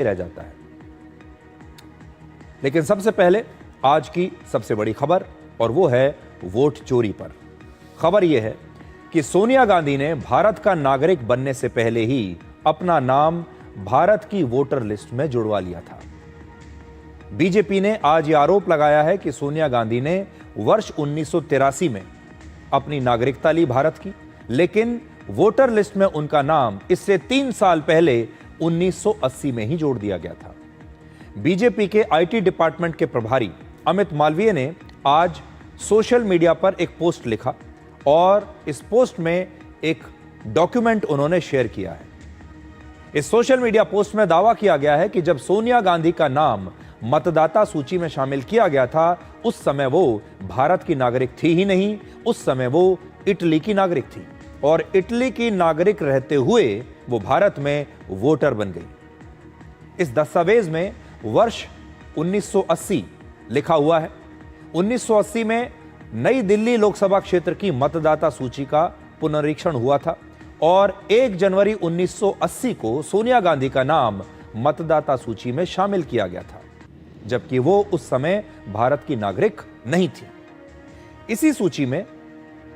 रह जाता है। लेकिन सबसे पहले आज की सबसे बड़ी खबर, और वो है वोट चोरी पर। खबर यह है कि सोनिया गांधी ने भारत का नागरिक बनने से पहले ही अपना नाम भारत की वोटर लिस्ट में जुड़वा लिया था। बीजेपी ने आज यह आरोप लगाया है कि सोनिया गांधी ने वर्ष 1983 में अपनी नागरिकता ली भारत की, लेकिन वोटर लिस्ट में उनका नाम इससे 3 साल पहले 1980 में ही जोड़ दिया गया था। बीजेपी के आईटी डिपार्टमेंट के प्रभारी अमित मालवीय ने आज सोशल मीडिया पर एक पोस्ट लिखा और इस पोस्ट में एक डॉक्यूमेंट उन्होंने शेयर किया है। इस सोशल मीडिया पोस्ट में दावा किया गया है कि जब सोनिया गांधी का नाम मतदाता सूची में शामिल किया गया था, उस समय वो भारत की नागरिक थी ही नहीं, उस समय वो इटली की नागरिक थी और इटली की नागरिक रहते हुए वो भारत में वोटर बन गई। इस दस्तावेज में वर्ष 1980 लिखा हुआ है। 1980 में नई दिल्ली लोकसभा क्षेत्र की मतदाता सूची का पुनरीक्षण हुआ था और 1 जनवरी 1980 को सोनिया गांधी का नाम मतदाता सूची में शामिल किया गया था, जबकि वो उस समय भारत की नागरिक नहीं थी। इसी सूची में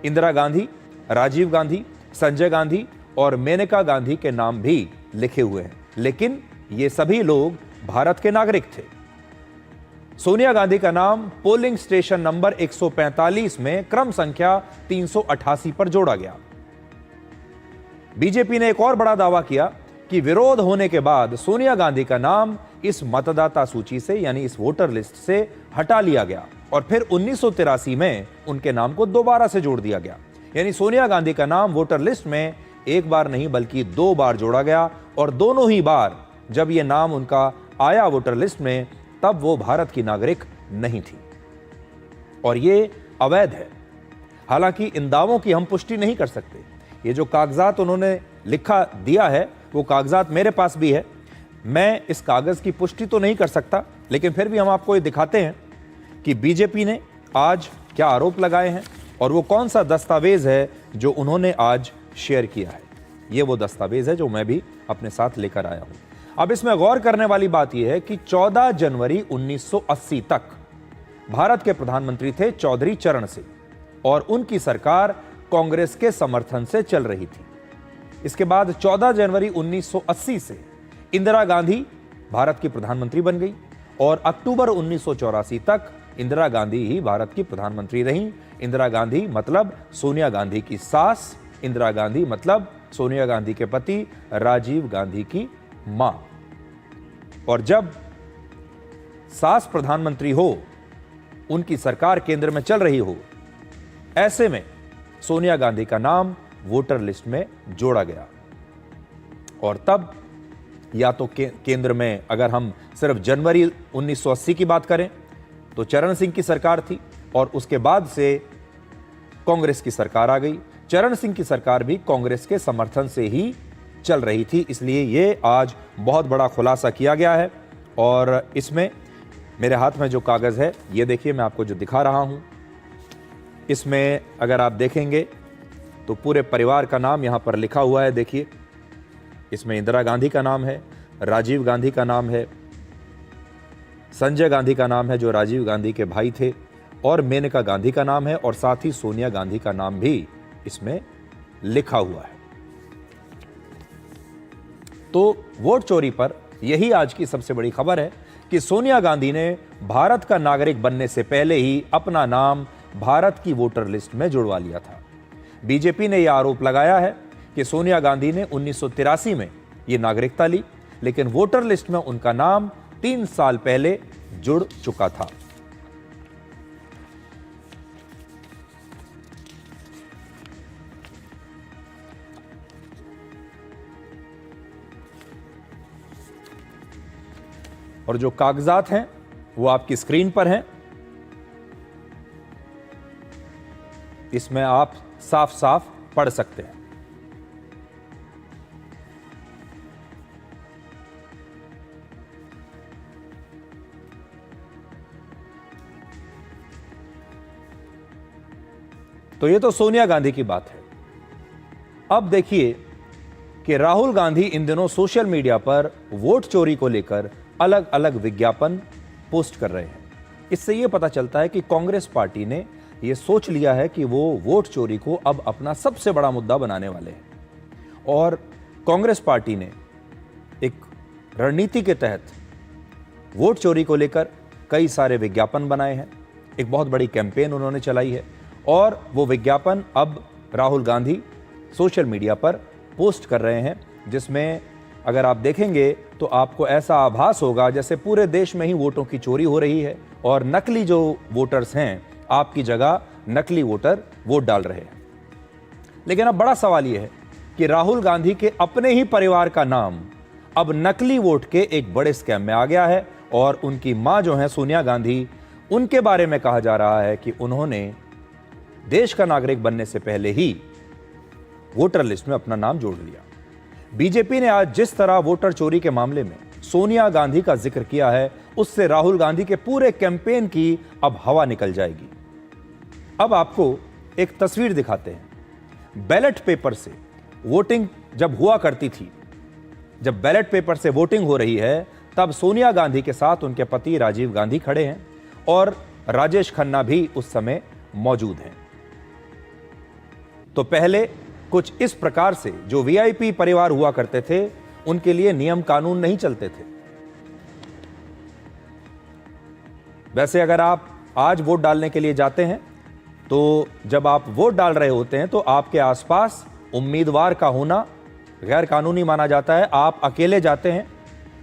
इंदिरा गांधी, राजीव गांधी, संजय गांधी और मेनका गांधी के नाम भी लिखे हुए हैं, लेकिन ये सभी लोग भारत के नागरिक थे। सोनिया गांधी का नाम पोलिंग स्टेशन नंबर 145 में क्रम संख्या 388 पर जोड़ा गया। बीजेपी ने एक और बड़ा दावा किया कि विरोध होने के बाद सोनिया गांधी का नाम इस मतदाता सूची से यानी इस वोटर लिस्ट से हटा लिया गया और फिर 1983 में उनके नाम को दोबारा से जोड़ दिया गया। यानी सोनिया गांधी का नाम वोटर लिस्ट में एक बार नहीं बल्कि 2 बार जोड़ा गया और दोनों ही बार जब यह नाम उनका आया वोटर लिस्ट में, तब वो भारत की नागरिक नहीं थी और ये अवैध है। हालांकि इन दावों की हम पुष्टि नहीं कर सकते। ये जो कागजात उन्होंने लिखा दिया है वो कागजात मेरे पास भी है। मैं इस कागज की पुष्टि तो नहीं कर सकता, लेकिन फिर भी हम आपको ये दिखाते हैं कि बीजेपी ने आज क्या आरोप लगाए हैं और वो कौन सा दस्तावेज है जो उन्होंने आज शेयर किया है। ये वो दस्तावेज है जो मैं भी अपने साथ लेकर आया हूं। अब इसमें गौर करने वाली बात यह है कि 14 जनवरी 1980 तक भारत के प्रधानमंत्री थे चौधरी चरण सिंह और उनकी सरकार कांग्रेस के समर्थन से चल रही थी। इसके बाद 14 जनवरी 1980 से इंदिरा गांधी भारत की प्रधानमंत्री बन गई और अक्टूबर 1984 तक इंदिरा गांधी ही भारत की प्रधानमंत्री रहीं। इंदिरा गांधी मतलब सोनिया गांधी की सास, इंदिरा गांधी मतलब सोनिया गांधी के पति राजीव गांधी की मां। और जब सास प्रधानमंत्री हो, उनकी सरकार केंद्र में चल रही हो, ऐसे में सोनिया गांधी का नाम वोटर लिस्ट में जोड़ा गया। और तब या तो केंद्र में अगर हम सिर्फ जनवरी 1980 की बात करें तो चरण सिंह की सरकार थी और उसके बाद से कांग्रेस की सरकार आ गई। चरण सिंह की सरकार भी कांग्रेस के समर्थन से ही चल रही थी, इसलिए ये आज बहुत बड़ा खुलासा किया गया है। और इसमें मेरे हाथ में जो कागज़ है ये देखिए, मैं आपको जो दिखा रहा हूं, इसमें अगर आप देखेंगे तो पूरे परिवार का नाम यहां पर लिखा हुआ है। देखिए, इसमें इंदिरा गांधी का नाम है, राजीव गांधी का नाम है, संजय गांधी का नाम है जो राजीव गांधी के भाई थे, और मेनका गांधी का नाम है और साथ ही सोनिया गांधी का नाम भी इसमें लिखा हुआ है। तो वोट चोरी पर यही आज की सबसे बड़ी खबर है कि सोनिया गांधी ने भारत का नागरिक बनने से पहले ही अपना नाम भारत की वोटर लिस्ट में जुड़वा लिया था। बीजेपी ने यह आरोप लगाया है कि सोनिया गांधी ने 1983 में यह नागरिकता ली, लेकिन वोटर लिस्ट में उनका नाम 3 साल पहले जुड़ चुका था। और जो कागजात हैं वो आपकी स्क्रीन पर हैं। इसमें आप साफ साफ पढ़ सकते हैं। तो ये तो सोनिया गांधी की बात है। अब देखिए कि राहुल गांधी इन दिनों सोशल मीडिया पर वोट चोरी को लेकर अलग अलग विज्ञापन पोस्ट कर रहे हैं। इससे यह पता चलता है कि कांग्रेस पार्टी ने यह सोच लिया है कि वो वोट चोरी को अब अपना सबसे बड़ा मुद्दा बनाने वाले हैं और कांग्रेस पार्टी ने एक रणनीति के तहत वोट चोरी को लेकर कई सारे विज्ञापन बनाए हैं। एक बहुत बड़ी कैंपेन उन्होंने चलाई है और वो विज्ञापन अब राहुल गांधी सोशल मीडिया पर पोस्ट कर रहे हैं, जिसमें अगर आप देखेंगे तो आपको ऐसा आभास होगा जैसे पूरे देश में ही वोटों की चोरी हो रही है और नकली जो वोटर्स हैं आपकी जगह नकली वोटर वोट डाल रहे हैं। लेकिन अब बड़ा सवाल यह है कि राहुल गांधी के अपने ही परिवार का नाम अब नकली वोट के एक बड़े स्कैम में आ गया है और उनकी मां जो है सोनिया गांधी, उनके बारे में कहा जा रहा है कि उन्होंने देश का नागरिक बनने से पहले ही वोटर लिस्ट में अपना नाम जोड़ लिया। बीजेपी ने आज जिस तरह वोटर चोरी के मामले में सोनिया गांधी का जिक्र किया है, उससे राहुल गांधी के पूरे कैंपेन की अब हवा निकल जाएगी। अब आपको एक तस्वीर दिखाते हैं। बैलेट पेपर से वोटिंग जब हुआ करती थी, जब बैलेट पेपर से वोटिंग हो रही है, तब सोनिया गांधी के साथ उनके पति राजीव गांधी खड़े हैं और राजेश खन्ना भी उस समय मौजूद हैं। तो पहले कुछ इस प्रकार से जो वीआईपी परिवार हुआ करते थे, उनके लिए नियम कानून नहीं चलते थे। वैसे अगर आप आज वोट डालने के लिए जाते हैं तो जब आप वोट डाल रहे होते हैं तो आपके आसपास उम्मीदवार का होना गैर कानूनी माना जाता है। आप अकेले जाते हैं,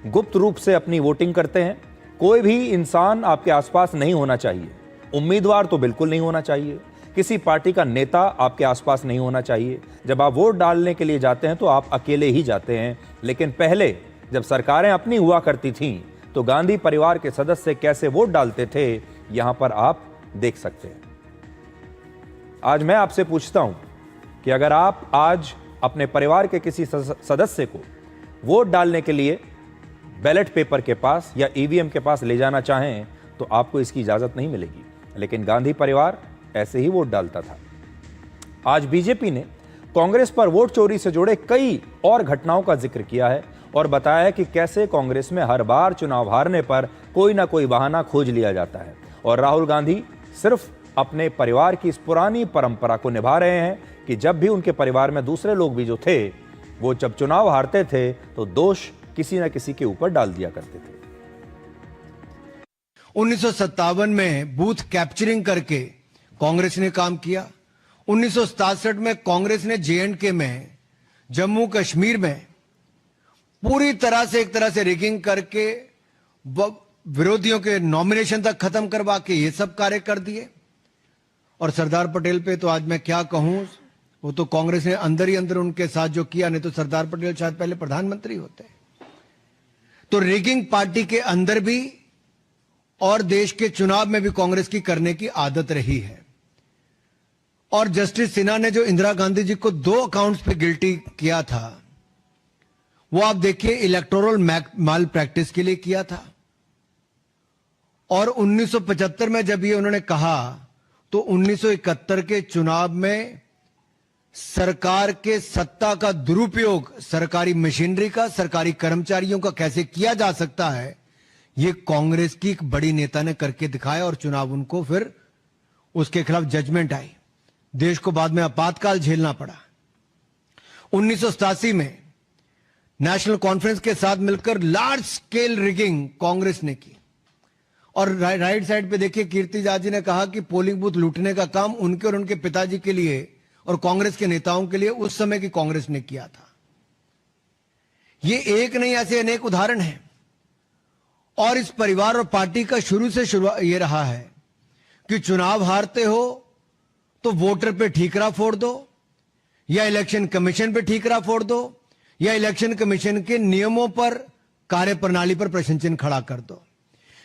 गुप्त रूप से अपनी वोटिंग करते हैं। कोई भी इंसान आपके आसपास नहीं होना चाहिए। उम्मीदवार तो बिल्कुल नहीं होना चाहिए, किसी पार्टी का नेता आपके आसपास नहीं होना चाहिए। जब आप वोट डालने के लिए जाते हैं तो आप अकेले ही जाते हैं। लेकिन पहले जब सरकारें अपनी हुआ करती थीं तो गांधी परिवार के सदस्य कैसे वोट डालते थे, यहां पर आप देख सकते हैं। आज मैं आपसे पूछता हूं कि अगर आप आज अपने परिवार के किसी सदस्य को वोट डालने के लिए बैलेट पेपर के पास या ईवीएम के पास ले जाना चाहें तो आपको इसकी इजाजत नहीं मिलेगी। लेकिन गांधी परिवार ऐसे ही वोट डालता था। आज बीजेपी ने कांग्रेस पर वोट चोरी से जुड़े कई और घटनाओं का जिक्र किया है और बताया है कि कैसे कांग्रेस में हर बार चुनाव हारने पर कोई ना कोई बहाना खोज लिया जाता है और राहुल गांधी सिर्फ अपने परिवार की इस पुरानी परंपरा को निभा रहे हैं कि जब भी उनके परिवार में दूसरे लोग भी जो थे, वो जब चुनाव हारते थे तो दोष किसी न किसी के ऊपर डाल दिया करते थे। 1957 में बूथ कैप्चरिंग करके कांग्रेस ने काम किया। 1967 में कांग्रेस ने जे&के में, जम्मू कश्मीर में पूरी तरह से एक तरह से रिगिंग करके विरोधियों के नॉमिनेशन तक खत्म करवा के ये सब कार्य कर दिए। और सरदार पटेल पे तो आज मैं क्या कहूं, वो तो कांग्रेस ने अंदर ही अंदर उनके साथ जो किया, नहीं तो सरदार पटेल शायद पहले प्रधानमंत्री होते। तो रिगिंग पार्टी के अंदर भी और देश के चुनाव में भी कांग्रेस की करने की आदत रही है। और जस्टिस सिन्हा ने जो इंदिरा गांधी जी को 2 अकाउंट्स पे गिल्टी किया था, वो आप देखिए इलेक्टोरल माल प्रैक्टिस के लिए किया था। और 1975 में जब ये उन्होंने कहा तो 1971 के चुनाव में सरकार के सत्ता का दुरुपयोग सरकारी मशीनरी का, सरकारी कर्मचारियों का कैसे किया जा सकता है, ये कांग्रेस की एक बड़ी नेता ने करके दिखाया और चुनाव उनको फिर उसके खिलाफ जजमेंट आई। देश को बाद में आपातकाल झेलना पड़ा। 1987 में नेशनल कॉन्फ्रेंस के साथ मिलकर लार्ज स्केल रिगिंग कांग्रेस ने की। और राइट साइड पे देखिए कीर्ति जाजी ने कहा कि पोलिंग बूथ लूटने का काम उनके और उनके पिताजी के लिए और कांग्रेस के नेताओं के लिए उस समय की कांग्रेस ने किया था। ये एक नहीं, ऐसे अनेक उदाहरण हैं। और इस परिवार और पार्टी का शुरू से ये रहा है कि चुनाव हारते हो तो वोटर पे ठीकरा फोड़ दो, या इलेक्शन कमीशन पे ठीकरा फोड़ दो, या इलेक्शन कमीशन के नियमों पर, कार्यप्रणाली पर प्रश्न चिन्ह खड़ा कर दो।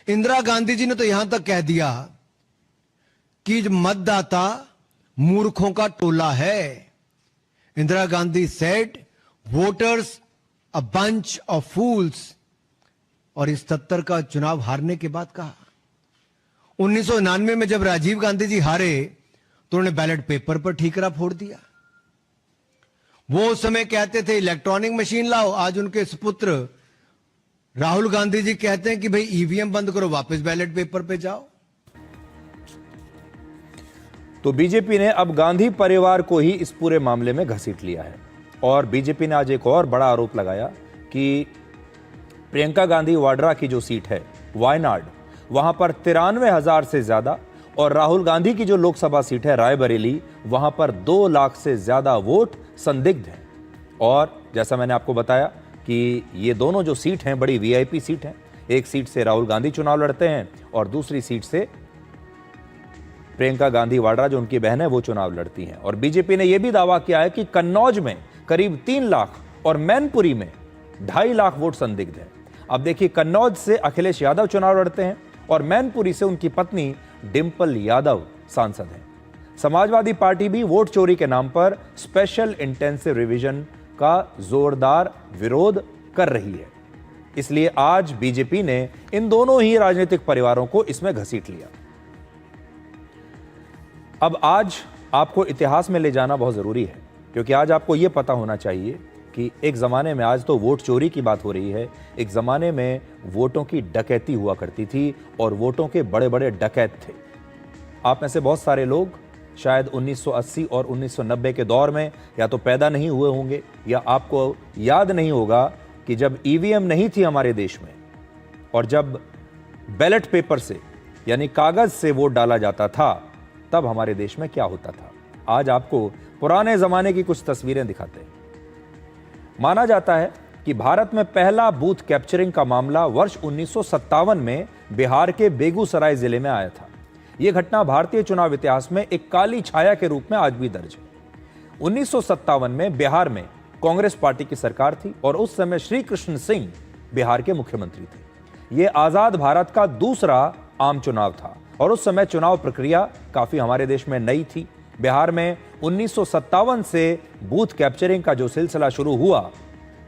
इंदिरा गांधी जी ने तो यहां तक कह दिया कि मतदाता मूर्खों का टोला है। Indira Gandhi said voters a bunch of fools. और इस 77 का चुनाव हारने के बाद कहा। 1999 में जब राजीव गांधी जी हारे तो उन्होंने बैलेट पेपर पर ठीकरा फोड़ दिया। वो उस समय कहते थे इलेक्ट्रॉनिक मशीन लाओ, आज उनके सुपुत्र राहुल गांधी जी कहते हैं कि भाई ईवीएम बंद करो, वापस बैलेट पेपर पे जाओ। तो बीजेपी ने अब गांधी परिवार को ही इस पूरे मामले में घसीट लिया है। और बीजेपी ने आज एक और बड़ा आरोप लगाया कि प्रियंका गांधी वाड्रा की जो सीट है वायनाड, वहां पर 93,000 से ज्यादा, और राहुल गांधी की जो लोकसभा सीट है रायबरेली, वहां पर 2 लाख से ज्यादा वोट संदिग्ध हैं। और जैसा मैंने आपको बताया कि ये दोनों जो सीट हैं बड़ी वीआईपी सीट हैं। एक सीट से राहुल गांधी चुनाव लड़ते हैं और दूसरी सीट से प्रियंका गांधी वाड्रा जो उनकी बहन है वो चुनाव लड़ती हैं। और बीजेपी ने यह भी दावा किया है कि कन्नौज में करीब 3 लाख और मैनपुरी में 2.5 लाख वोट संदिग्ध हैं। अब देखिए, कन्नौज से अखिलेश यादव चुनाव लड़ते हैं और मैनपुरी से उनकी पत्नी डिंपल यादव सांसद हैं। समाजवादी पार्टी भी वोट चोरी के नाम पर स्पेशल इंटेंसिव रिवीजन का जोरदार विरोध कर रही है। इसलिए आज बीजेपी ने इन दोनों ही राजनीतिक परिवारों को इसमें घसीट लिया। अब आज आपको इतिहास में ले जाना बहुत जरूरी है, क्योंकि आज आपको यह पता होना चाहिए कि एक ज़माने में, आज तो वोट चोरी की बात हो रही है, एक ज़माने में वोटों की डकैती हुआ करती थी और वोटों के बड़े बड़े डकैत थे। आप में से बहुत सारे लोग शायद 1980 और 1990 के दौर में या तो पैदा नहीं हुए होंगे या आपको याद नहीं होगा कि जब ईवीएम नहीं थी हमारे देश में और जब बैलेट पेपर से यानी कागज़ से वोट डाला जाता था, तब हमारे देश में क्या होता था। आज आपको पुराने ज़माने की कुछ तस्वीरें दिखाते हैं। माना जाता है कि भारत में पहला बूथ कैप्चरिंग का मामला वर्ष 1957 में बिहार के बेगूसराय जिले में आया था। यह घटना भारतीय चुनाव इतिहास में एक काली छाया के रूप में आज भी दर्ज है। 1957 में बिहार में कांग्रेस पार्टी की सरकार थी और उस समय श्री कृष्ण सिंह बिहार के मुख्यमंत्री थे। यह आजाद भारत का दूसरा आम चुनाव था और उस समय चुनाव प्रक्रिया काफी हमारे देश में नई थी। बिहार में 1957 से बूथ कैप्चरिंग का जो सिलसिला शुरू हुआ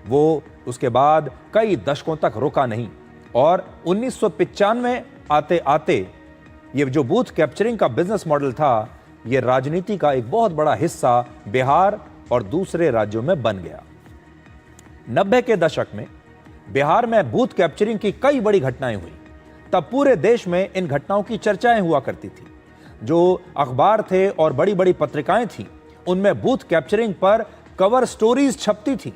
वो उसके बाद कई दशकों तक रुका नहीं और 1995 आते आते ये जो बूथ कैप्चरिंग का बिजनेस मॉडल था, ये राजनीति का एक बहुत बड़ा हिस्सा बिहार और दूसरे राज्यों में बन गया। 90 के दशक में बिहार में बूथ कैप्चरिंग की कई बड़ी घटनाएं हुई। तब पूरे देश में इन घटनाओं की चर्चाएं हुआ करती थी। जो अखबार थे और बड़ी बड़ी पत्रिकाएं थी, उनमें बूथ कैप्चरिंग पर कवर स्टोरीज छपती थी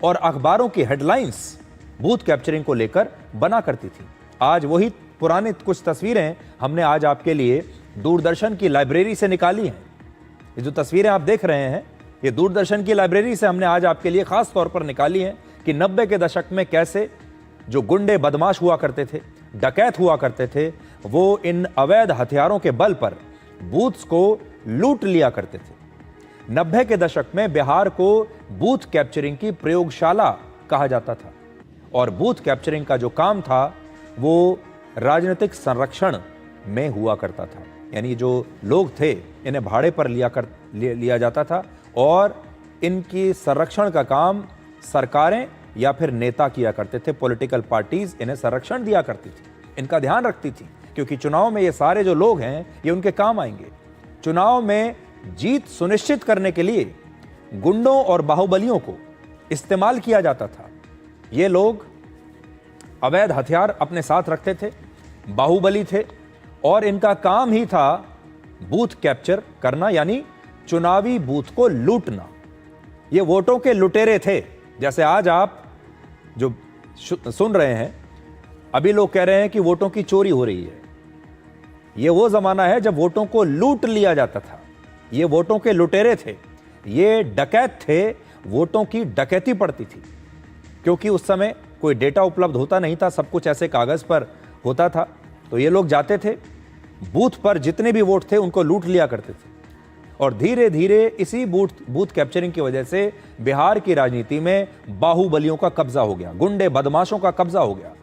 और अखबारों की हेडलाइंस बूथ कैप्चरिंग को लेकर बना करती थी। आज वही पुरानी कुछ तस्वीरें हमने आज आपके लिए दूरदर्शन की लाइब्रेरी से निकाली हैं। ये जो तस्वीरें आप देख रहे हैं, ये दूरदर्शन की लाइब्रेरी से हमने आज आपके लिए खास तौर पर निकाली हैं कि 90 के दशक में कैसे जो गुंडे बदमाश हुआ करते थे, डकैत हुआ करते थे, वो इन अवैध हथियारों के बल पर बूथ्स को लूट लिया करते थे। 90 के दशक में बिहार को बूथ कैप्चरिंग की प्रयोगशाला कहा जाता था और बूथ कैप्चरिंग का जो काम था वो राजनीतिक संरक्षण में हुआ करता था। यानी जो लोग थे इन्हें भाड़े पर लिया जाता था और इनकी संरक्षण का काम सरकारें या फिर नेता किया करते थे। पॉलिटिकल पार्टीज इन्हें संरक्षण दिया करती थी, इनका ध्यान रखती थी, क्योंकि चुनाव में ये सारे जो लोग हैं ये उनके काम आएंगे। चुनाव में जीत सुनिश्चित करने के लिए गुंडों और बाहुबलियों को इस्तेमाल किया जाता था। ये लोग अवैध हथियार अपने साथ रखते थे, बाहुबली थे और इनका काम ही था बूथ कैप्चर करना, यानी चुनावी बूथ को लूटना। ये वोटों के लुटेरे थे। जैसे आज आप जो सुन रहे हैं, अभी लोग कह रहे हैं कि वोटों की चोरी हो रही है। यह वो जमाना है जब वोटों को लूट लिया जाता था। ये वोटों के लुटेरे थे, ये डकैत थे, वोटों की डकैती पड़ती थी, क्योंकि उस समय कोई डेटा उपलब्ध होता नहीं था, सब कुछ ऐसे कागज पर होता था। तो ये लोग जाते थे बूथ पर, जितने भी वोट थे उनको लूट लिया करते थे और धीरे धीरे इसी बूथ कैप्चरिंग की वजह से बिहार की राजनीति में बाहुबलियों का कब्जा हो गया, गुंडे बदमाशों का कब्जा हो गया।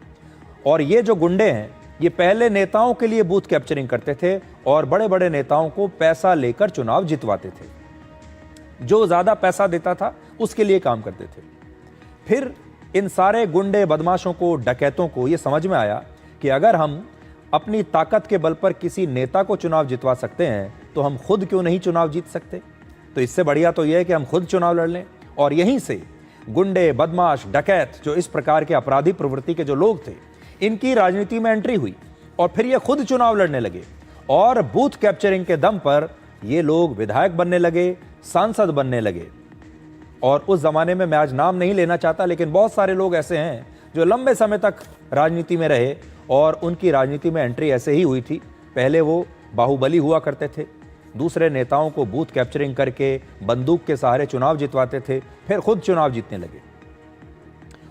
और ये जो गुंडे हैं ये पहले नेताओं के लिए बूथ कैप्चरिंग करते थे और बड़े बड़े नेताओं को पैसा लेकर चुनाव जितवाते थे। जो ज्यादा पैसा देता था उसके लिए काम करते थे। फिर इन सारे गुंडे बदमाशों को, डकैतों को ये समझ में आया कि अगर हम अपनी ताकत के बल पर किसी नेता को चुनाव जितवा सकते हैं तो हम खुद क्यों नहीं चुनाव जीत सकते। तो इससे बढ़िया तो यह है कि हम खुद चुनाव लड़ लें और यहीं से गुंडे, बदमाश, डकैत, जो इस प्रकार के अपराधी प्रवृत्ति के जो लोग थे, इनकी राजनीति में एंट्री हुई और फिर ये खुद चुनाव लड़ने लगे और बूथ कैप्चरिंग के दम पर ये लोग विधायक बनने लगे, सांसद बनने लगे। और उस जमाने में मैं आज नाम नहीं लेना चाहता, लेकिन बहुत सारे लोग ऐसे हैं जो लंबे समय तक राजनीति में रहे और उनकी राजनीति में एंट्री ऐसे ही हुई थी। पहले वो बाहुबली हुआ करते थे, दूसरे नेताओं को बूथ कैप्चरिंग करके बंदूक के सहारे चुनाव जितवाते थे, फिर खुद चुनाव जीतने लगे।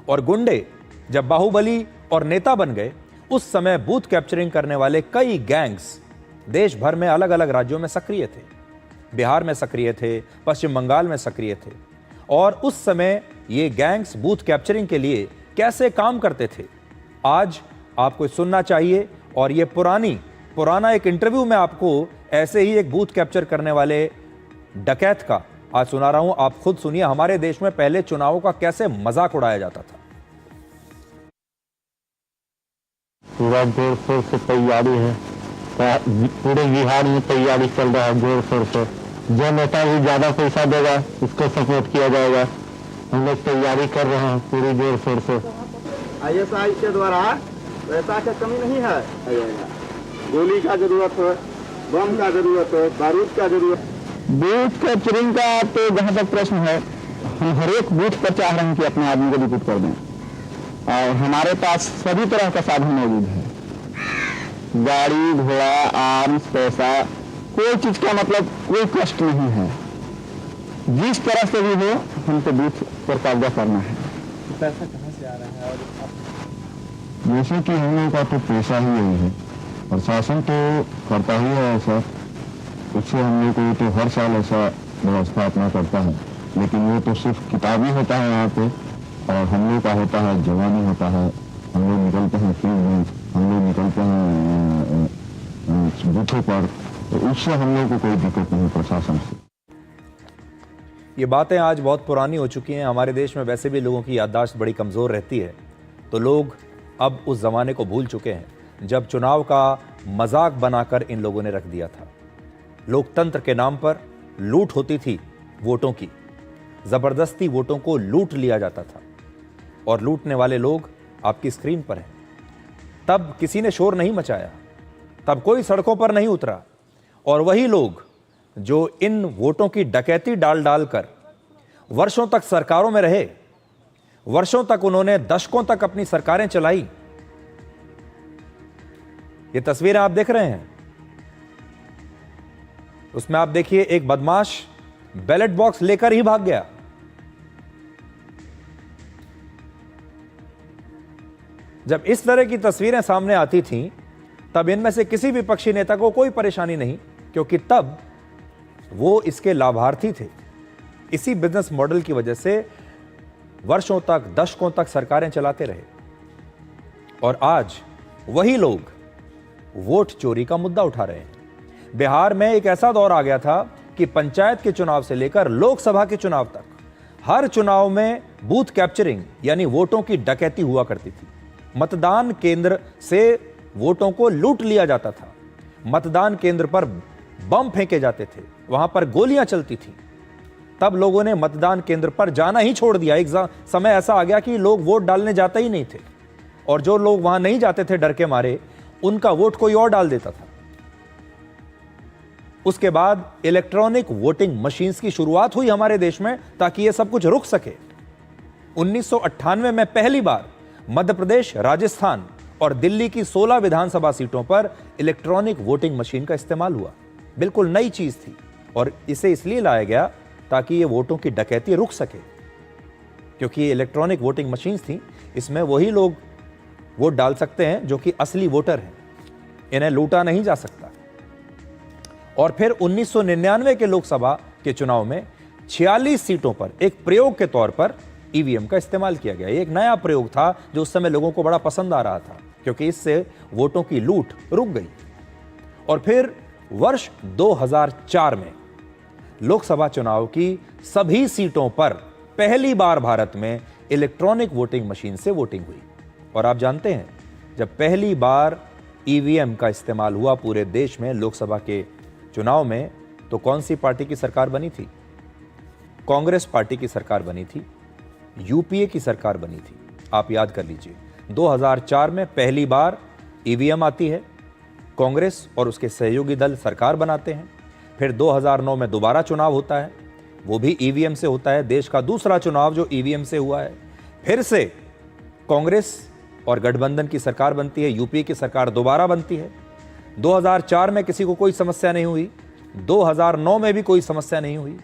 और गुंडे जब बाहुबली और नेता बन गए, उस समय बूथ कैप्चरिंग करने वाले कई गैंग्स देश भर में अलग अलग राज्यों में सक्रिय थे। बिहार में सक्रिय थे, पश्चिम बंगाल में सक्रिय थे। और उस समय ये गैंग्स बूथ कैप्चरिंग के लिए कैसे काम करते थे, आज आपको सुनना चाहिए। और ये पुराना एक इंटरव्यू में आपको ऐसे ही एक बूथ कैप्चर करने वाले डकैत का आज सुना रहा हूं। आप खुद सुनिए हमारे देश में पहले चुनावों का कैसे मजाक उड़ाया जाता था। पूरा जोर शोर से तैयारी है, पूरे बिहार में तैयारी चल रहा है जोर शोर से। जो नेता भी ज्यादा पैसा देगा उसको सपोर्ट किया जाएगा। हम लोग तैयारी कर रहे हैं पूरी जोर शोर से। ISI के द्वारा पैसा की कमी नहीं है। गोली का जरूरत है, बम का जरूरत है, बारूद का जरूरत। बूथ कैप्चरिंग का तो जहाँ तक प्रश्न है, हम हर एक बूथ पर चाह रहे हैं कि अपने आदमी को रिपोर्ट कर दें और हमारे पास सभी तरह का साधन मौजूद है। गाड़ी, घोड़ा, आर्म्स, पैसा, कोई चीज का मतलब कोई कष्ट नहीं है। जिस तरह से भी हो हमको बूथ पर कब्जा करना है। पैसा कहाँ से आ रहा है? और जैसे कि हम लोगों का तो पैसा ही यही है, प्रशासन तो करता ही है ऐसा। उससे हम लोग को तो हर साल ऐसा व्यवस्था अपना करता है, लेकिन वो तो सिर्फ किताबी होता है यहाँ पे, और हम लोग का होता है जवानी होता है। हम लोग निकलते हैं फील्ड में, हम लोग निकलते हैं बूथों पर, तो उससे हम लोग को कोई दिक्कत नहीं प्रशासन से। ये बातें आज बहुत पुरानी हो चुकी हैं। हमारे देश में वैसे भी लोगों की याददाश्त बड़ी कमज़ोर रहती है, तो लोग अब उस ज़माने को भूल चुके हैं जब चुनाव का मजाक बनाकर इन लोगों ने रख दिया था। लोकतंत्र के नाम पर लूट होती थी वोटों की, ज़बरदस्ती वोटों को लूट लिया जाता था और लूटने वाले लोग आपकी स्क्रीन पर हैं। तब किसी ने शोर नहीं मचाया, तब कोई सड़कों पर नहीं उतरा, और वही लोग जो इन वोटों की डकैती डाल डालकर वर्षों तक सरकारों में रहे, वर्षों तक उन्होंने, दशकों तक अपनी सरकारें चलाई। ये तस्वीरें आप देख रहे हैं, उसमें आप देखिए एक बदमाश बैलेट बॉक्स लेकर ही भाग गया। जब इस तरह की तस्वीरें सामने आती थीं, तब इनमें से किसी विपक्षी नेता को कोई परेशानी नहीं, क्योंकि तब वो इसके लाभार्थी थे। इसी बिजनेस मॉडल की वजह से वर्षों तक, दशकों तक सरकारें चलाते रहे। और आज वही लोग वोट चोरी का मुद्दा उठा रहे हैं। बिहार में एक ऐसा दौर आ गया था कि पंचायत के चुनाव से लेकर लोकसभा के चुनाव तक हर चुनाव में बूथ कैप्चरिंग यानी वोटों की डकैती हुआ करती थी। मतदान केंद्र से वोटों को लूट लिया जाता था, मतदान केंद्र पर बम फेंके जाते थे, वहां पर गोलियां चलती थी। तब लोगों ने मतदान केंद्र पर जाना ही छोड़ दिया। एक समय ऐसा आ गया कि लोग वोट डालने जाते ही नहीं थे, और जो लोग वहां नहीं जाते थे डर के मारे, उनका वोट कोई और डाल देता था। उसके बाद इलेक्ट्रॉनिक वोटिंग मशीन्स की शुरुआत हुई हमारे देश में, ताकि यह सब कुछ रुक सके। 1998 में पहली बार मध्य प्रदेश, राजस्थान और दिल्ली की 16 विधानसभा सीटों पर इलेक्ट्रॉनिक वोटिंग मशीन का इस्तेमाल हुआ। बिल्कुल नई चीज थी, और इसे इसलिए लाया गया ताकि ये वोटों की डकैती रुक सके, क्योंकि ये इलेक्ट्रॉनिक वोटिंग मशीन्स थी। इसमें वही लोग वोट डाल सकते हैं जो कि असली वोटर हैं, इन्हें लूटा नहीं जा सकता। और फिर 1999 के लोकसभा के चुनाव में 46 सीटों पर एक प्रयोग के तौर पर ईवीएम का इस्तेमाल किया गया। एक नया प्रयोग था जो उस समय लोगों को बड़ा पसंद आ रहा था, क्योंकि इससे वोटों की लूट रुक गई। और फिर वर्ष 2004 में लोकसभा चुनाव की सभी सीटों पर पहली बार भारत में इलेक्ट्रॉनिक वोटिंग मशीन से वोटिंग हुई। और आप जानते हैं, जब पहली बार ईवीएम का इस्तेमाल हुआ पूरे देश में लोकसभा के चुनाव में, तो कौन सी पार्टी की सरकार बनी थी? कांग्रेस पार्टी की सरकार बनी थी, यूपीए की सरकार बनी थी। आप याद कर लीजिए, 2004 में पहली बार ईवीएम आती है, कांग्रेस और उसके सहयोगी दल सरकार बनाते हैं। फिर 2009 में दोबारा चुनाव होता है, वो भी ईवीएम से होता है, देश का दूसरा चुनाव जो ईवीएम से हुआ है। फिर से कांग्रेस और गठबंधन की सरकार बनती है, यूपीए की सरकार दोबारा बनती है। 2004 में किसी को कोई समस्या नहीं हुई, 2009 में भी कोई समस्या नहीं हुई।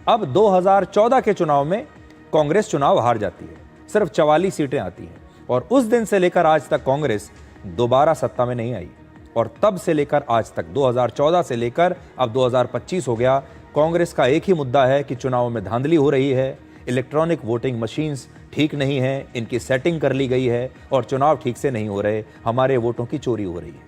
अब 2014 के चुनाव में कांग्रेस चुनाव हार जाती है, सिर्फ 44 सीटें आती हैं और उस दिन से लेकर आज तक कांग्रेस दोबारा सत्ता में नहीं आई। और तब से लेकर आज तक, 2014 से लेकर अब 2025 हो गया, कांग्रेस का एक ही मुद्दा है कि चुनावों में धांधली हो रही है, इलेक्ट्रॉनिक वोटिंग मशीन्स ठीक नहीं है, इनकी सेटिंग कर ली गई है और चुनाव ठीक से नहीं हो रहे, हमारे वोटों की चोरी हो रही है।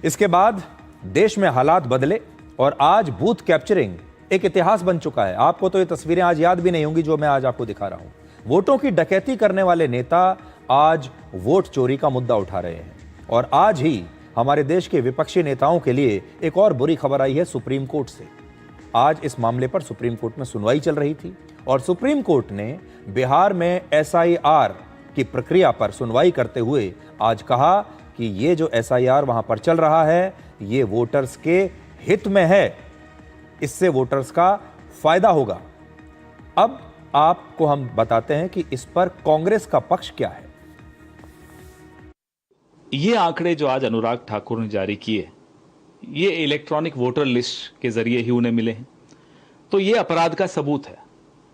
इसके बाद देश में हालात बदले और आज बूथ कैप्चरिंग एक इतिहास बन चुका है। आपको तो ये तस्वीरें आज याद भी नहीं होंगी जो मैं आज आपको दिखा रहा हूं। वोटों की डकैती करने वाले नेता आज वोट चोरी का मुद्दा उठा रहे हैं। और आज ही हमारे देश के विपक्षी नेताओं के लिए एक और बुरी खबर आई है सुप्रीम कोर्ट से। आज इस मामले पर सुप्रीम कोर्ट में सुनवाई चल रही थी और सुप्रीम कोर्ट ने बिहार में एसआईआर की प्रक्रिया पर सुनवाई करते हुए आज कहा कि ये जो एसआईआर वहां पर चल रहा है, ये वोटर्स के हित में है, इससे वोटर्स का फायदा होगा। अब आपको हम बताते हैं कि इस पर कांग्रेस का पक्ष क्या है। ये आंकड़े जो आज अनुराग ठाकुर ने जारी किए, ये इलेक्ट्रॉनिक वोटर लिस्ट के जरिए ही उन्हें मिले हैं, तो ये अपराध का सबूत है,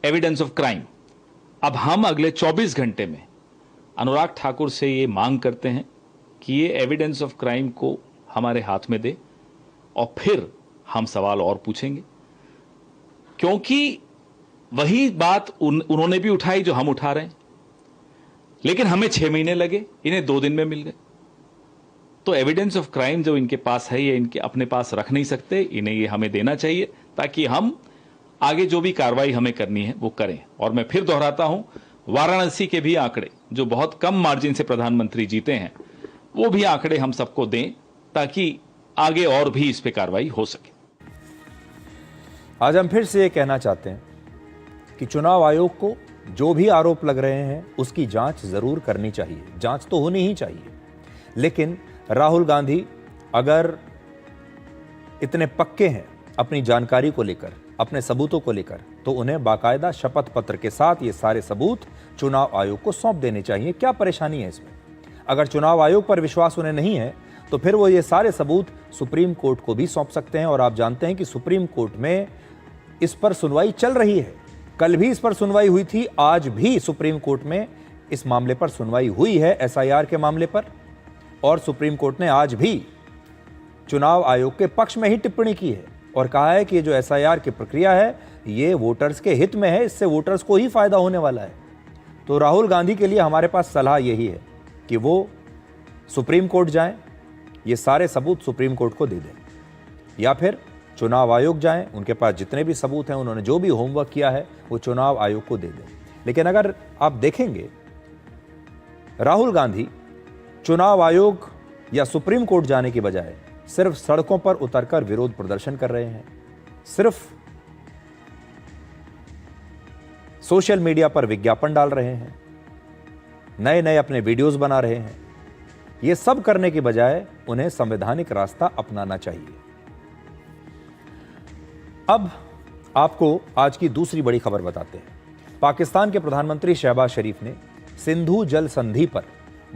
एविडेंस ऑफ क्राइम। अब हम अगले 24 घंटे में अनुराग ठाकुर से ये मांग करते हैं कि ये एविडेंस ऑफ क्राइम को हमारे हाथ में दे और फिर हम सवाल और पूछेंगे, क्योंकि वही बात उन्होंने भी उठाई जो हम उठा रहे हैं, लेकिन हमें 6 महीने लगे, इन्हें 2 दिन में मिल गए। तो एविडेंस ऑफ क्राइम जो इनके पास है, ये इनके अपने पास रख नहीं सकते, इन्हें ये हमें देना चाहिए ताकि हम आगे जो भी कार्रवाई हमें करनी है वो करें। और मैं फिर दोहराता हूं, वाराणसी के भी आंकड़े जो बहुत कम मार्जिन से प्रधानमंत्री जीते हैं, वो भी आंकड़े हम सबको दें ताकि आगे और भी इस पे कार्रवाई हो सके। आज हम फिर से ये कहना चाहते हैं कि चुनाव आयोग को जो भी आरोप लग रहे हैं उसकी जांच जरूर करनी चाहिए, जांच तो होनी ही चाहिए। लेकिन राहुल गांधी अगर इतने पक्के हैं अपनी जानकारी को लेकर, अपने सबूतों को लेकर, तो उन्हें बाकायदा शपथ पत्र के साथ ये सारे सबूत चुनाव आयोग को सौंप देने चाहिए। क्या परेशानी है इसमें? अगर चुनाव आयोग पर विश्वास उन्हें नहीं है तो फिर वो ये सारे सबूत सुप्रीम कोर्ट को भी सौंप सकते हैं। और आप जानते हैं कि सुप्रीम कोर्ट में इस पर सुनवाई चल रही है, कल भी इस पर सुनवाई हुई थी, आज भी सुप्रीम कोर्ट में इस मामले पर सुनवाई हुई है, एसआईआर के मामले पर। और सुप्रीम कोर्ट ने आज भी चुनाव आयोग के पक्ष में ही टिप्पणी की है और कहा है कि ये जो एसआईआर की प्रक्रिया है ये वोटर्स के हित में है, इससे वोटर्स को ही फायदा होने वाला है। तो राहुल गांधी के लिए हमारे पास सलाह यही है कि वो सुप्रीम कोर्ट जाएं, ये सारे सबूत सुप्रीम कोर्ट को दे दें, या फिर चुनाव आयोग जाएं, उनके पास जितने भी सबूत हैं, उन्होंने जो भी होमवर्क किया है वो चुनाव आयोग को दे दें। लेकिन अगर आप देखेंगे, राहुल गांधी चुनाव आयोग या सुप्रीम कोर्ट जाने की बजाय सिर्फ सड़कों पर उतरकर विरोध प्रदर्शन कर रहे हैं, सिर्फ सोशल मीडिया पर विज्ञापन डाल रहे हैं, नए नए अपने वीडियोस बना रहे हैं। ये सब करने की बजाय उन्हें संवैधानिक रास्ता अपनाना चाहिए। अब आपको आज की दूसरी बड़ी खबर बताते हैं। पाकिस्तान के प्रधानमंत्री शहबाज शरीफ ने सिंधु जल संधि पर